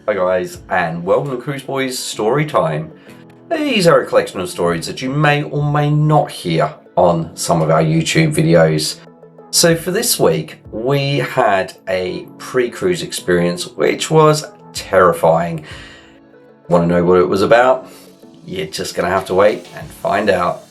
Hi guys, and welcome to Cruise Boys Story Time. These are a collection of stories that you may or may not hear on some of our YouTube videos. So for this week, we had a pre-cruise experience which was terrifying. Want to know what it was about? You're just going to have to wait and find out.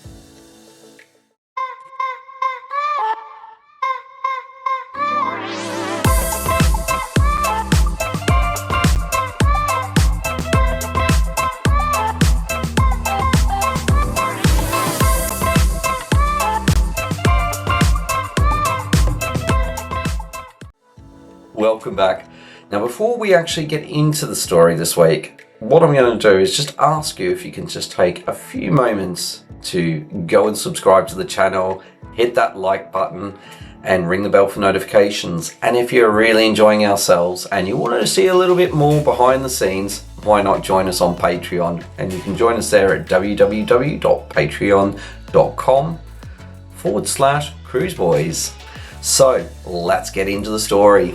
Welcome back. Now before we actually get into the story this week, what I'm going to do is just ask you if you can just take a few moments to go and subscribe to the channel, hit that like button and ring the bell for notifications. And if you're really enjoying ourselves and you want to see a little bit more behind the scenes, why not join us on Patreon? And you can join us there at www.patreon.com/cruiseboys. So let's get into the story.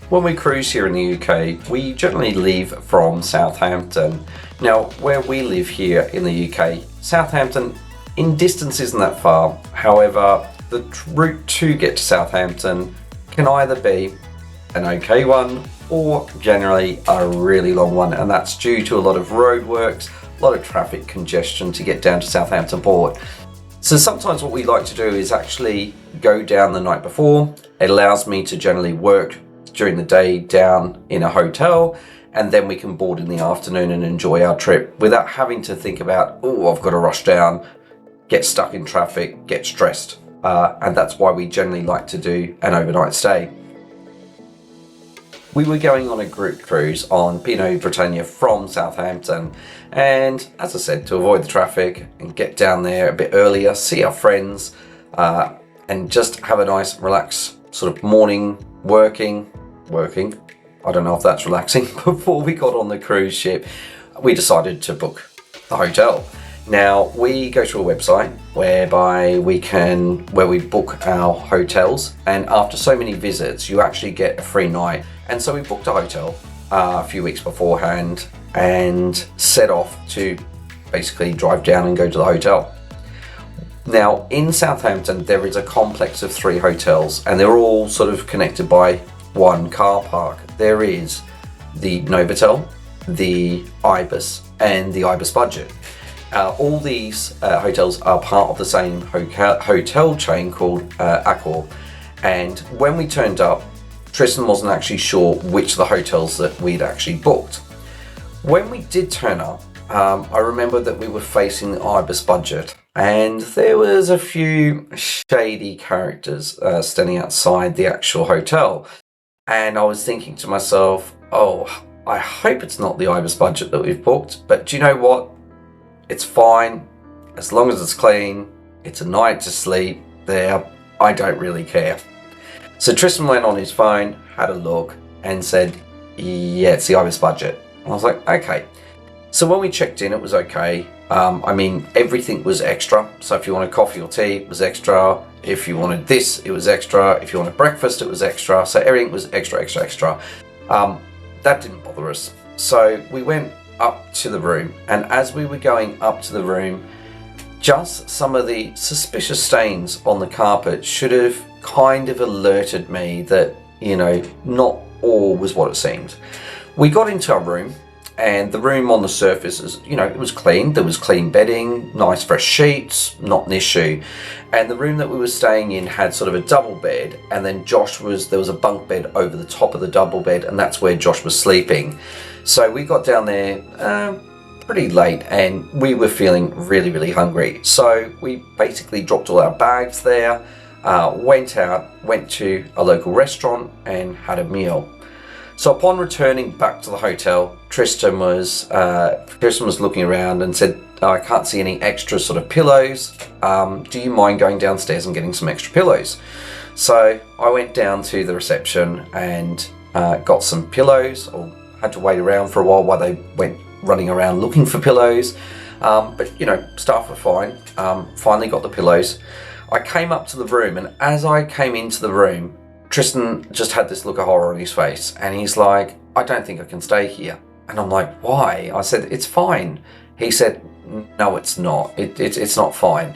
When we cruise here in the UK, we generally leave from Southampton. Now, where we live here in the UK, Southampton in distance isn't that far. However, the route to get to Southampton can either be an okay one or generally a really long one, and that's due to a lot of roadworks, a lot of traffic congestion to get down to Southampton Port. So sometimes what we like to do is actually go down the night before. It allows me to generally work during the day down in a hotel, and then we can board in the afternoon and enjoy our trip without having to think about, oh, I've got to rush down, get stuck in traffic, get stressed. And that's why we generally like to do an overnight stay. We were going on a group cruise on Pinot Britannia from Southampton, and as I said, to avoid the traffic and get down there a bit earlier, see our friends, and just have a nice relaxed sort of morning working. I don't know if that's relaxing. Before we got on the cruise ship, we decided to book the hotel. Now we go to a website whereby we book our hotels, and after so many visits you actually get a free night. And so we booked a hotel a few weeks beforehand and set off to basically drive down and go to the hotel. Now in Southampton there is a complex of 3 hotels, and they're all sort of connected by one car park. There is the Novotel, the Ibis and the Ibis Budget. All these hotels are part of the same hotel chain called Accor. And when we turned up, Tristan wasn't actually sure which of the hotels that we'd actually booked. When we did turn up, I remember that we were facing the Ibis Budget, and there was a few shady characters standing outside the actual hotel. And I was thinking to myself, oh, I hope it's not the Ibis Budget that we've booked, but do you know what? It's fine. As long as it's clean, it's a night to sleep there, I don't really care. So Tristan went on his phone, had a look and said, yeah, it's the Ibis Budget. I was like, okay. So when we checked in, it was okay. Everything was extra. So if you wanted coffee or tea, it was extra. If you wanted this, it was extra. If you wanted breakfast, it was extra. So everything was extra. That didn't bother us. So we went up to the room, and as we were going up to the room, just some of the suspicious stains on the carpet should have kind of alerted me that, not all was what it seemed. We got into our room, and the room on the surface is, it was clean. There was clean bedding, nice fresh sheets, not an issue. And the room that we were staying in had sort of a double bed, and then there was a bunk bed over the top of the double bed, and that's where Josh was sleeping. So we got down there pretty late, and we were feeling really, really hungry. So we basically dropped all our bags there, went to a local restaurant and had a meal. So upon returning back to the hotel, Tristan was looking around and said, I can't see any extra sort of pillows. Do you mind going downstairs and getting some extra pillows? So I went down to the reception and got some pillows, or had to wait around for a while they went running around looking for pillows. But staff were fine. Finally got the pillows. I came up to the room, and as I came into the room, Tristan just had this look of horror on his face, and he's like, I don't think I can stay here. And I'm like, why? I said, it's fine. He said, no, it's not. It's not fine.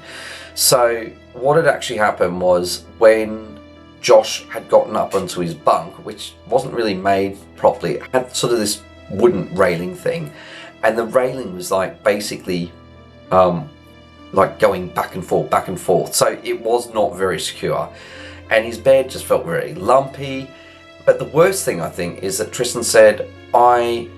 So what had actually happened was, when Josh had gotten up onto his bunk, which wasn't really made properly, it had sort of this wooden railing thing, and the railing was like basically like going back and forth. So it was not very secure. And his bed just felt very lumpy. But the worst thing, I think, is that Tristan said, I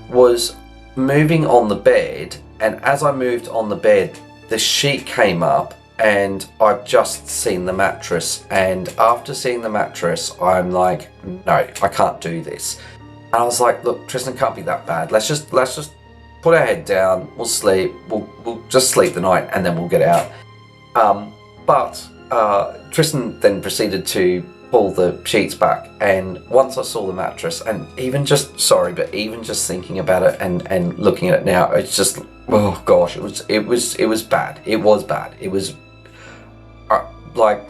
was moving on the bed, and as I moved on the bed, the sheet came up, and I've just seen the mattress. And after seeing the mattress, I'm like, no, I can't do this. And I was like, look, Tristan, can't be that bad. Let's just put our head down, we'll sleep, we'll just sleep the night, and then we'll get out. But Tristan then proceeded to pull the sheets back, and once I saw the mattress, and even just thinking about it and looking at it now, it's just, oh gosh, it was bad. It was bad. It was like,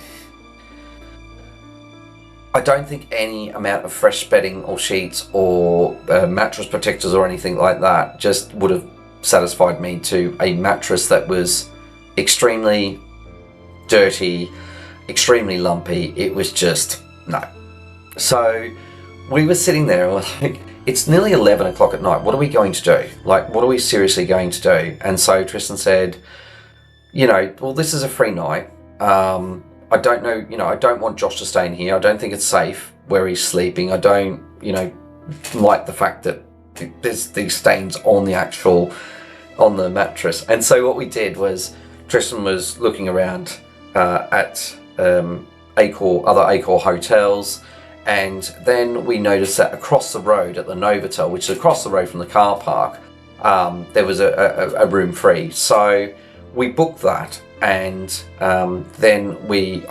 I don't think any amount of fresh bedding or sheets or mattress protectors or anything like that just would have satisfied me to a mattress that was extremely dirty, extremely lumpy. It was just, no. So we were sitting there and we're like, it's nearly 11 o'clock at night. What are we going to do? Like, what are we seriously going to do? And so Tristan said, well, this is a free night. I don't know, I don't want Josh to stay in here. I don't think it's safe where he's sleeping. I don't, like the fact that there's these stains on the mattress. And so what we did was, Tristan was looking around at other Accor hotels, and then we noticed that across the road at the Novotel, which is across the road from the car park, there was a room free. So we booked that. And then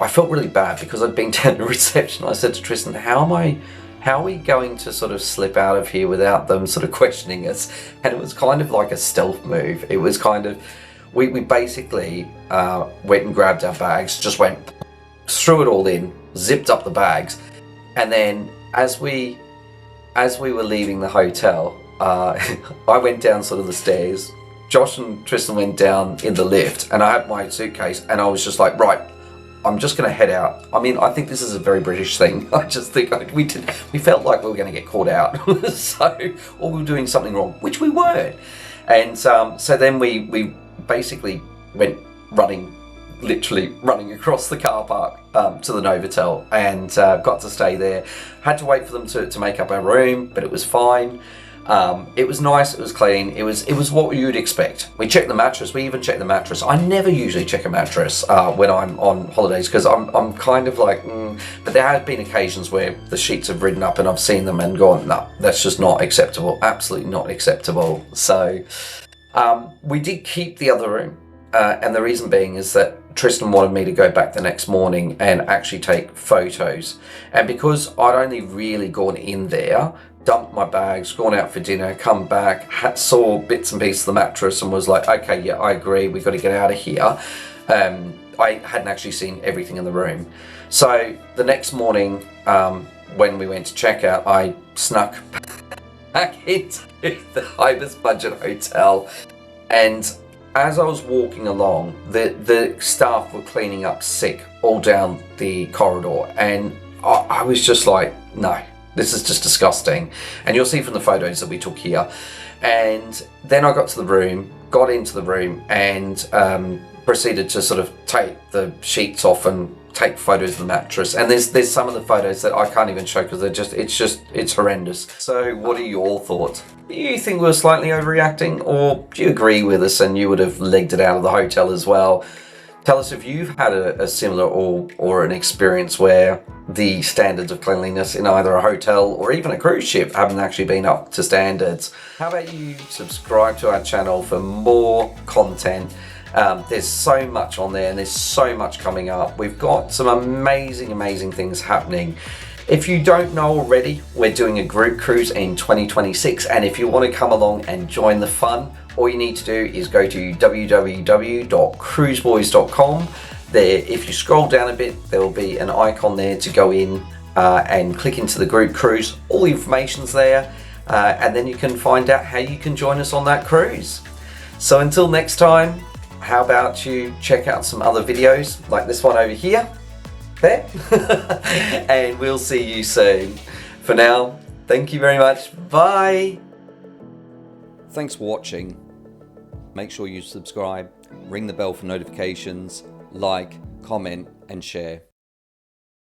I felt really bad because I'd been down to reception. I said to Tristan, how are we going to sort of slip out of here without them sort of questioning us? And it was kind of like a stealth move. It was kind of, we basically went and grabbed our bags, just went, threw it all in, zipped up the bags. And then as we were leaving the hotel, I went down sort of the stairs. Josh and Tristan went down in the lift, and I had my suitcase, and I was just like, right, I'm just going to head out. I mean, I think this is a very British thing. I just think we felt like we were going to get caught out, or we were doing something wrong, which we weren't. And so then we basically went literally running across the car park to the Novotel, and got to stay there. Had to wait for them to make up our room, but it was fine. It was nice, it was clean, it was what you would expect. We checked the mattress, we even checked the mattress. I never usually check a mattress when I'm on holidays, because I'm kind of like, but there have been occasions where the sheets have ridden up and I've seen them and gone, no, that's just not acceptable, absolutely not acceptable. So we did keep the other room, and the reason being is that Tristan wanted me to go back the next morning and actually take photos. And because I'd only really gone in there, dumped my bags, gone out for dinner, come back, saw bits and pieces of the mattress and was like, okay, yeah, I agree, we've got to get out of here. I hadn't actually seen everything in the room. So the next morning, when we went to check out, I snuck back into the Ibis Budget hotel, and as I was walking along, the staff were cleaning up sick all down the corridor, and I was just like, no, this is just disgusting. And you'll see from the photos that we took here. And then I got into the room and proceeded to sort of take the sheets off and take photos of the mattress. And there's some of the photos that I can't even show because it's horrendous. So what are your thoughts? Do you think we were slightly overreacting, or do you agree with us and you would have legged it out of the hotel as well? Tell us if you've had a similar or an experience where the standards of cleanliness in either a hotel or even a cruise ship haven't actually been up to standards. How about you subscribe to our channel for more content? There's so much on there and there's so much coming up. We've got some amazing things happening. If you don't know already, we're doing a group cruise in 2026, and if you want to come along and join the fun, all you need to do is go to www.cruiseboys.com. There, if you scroll down a bit, there will be an icon there to go in and click into the group cruise. All the information's there, and then you can find out how you can join us on that cruise. So until next time, how about you check out some other videos like this one over here, there, and we'll see you soon. For now, thank you very much. Bye. Thanks for watching. Make sure you subscribe, ring the bell for notifications, like, comment and share.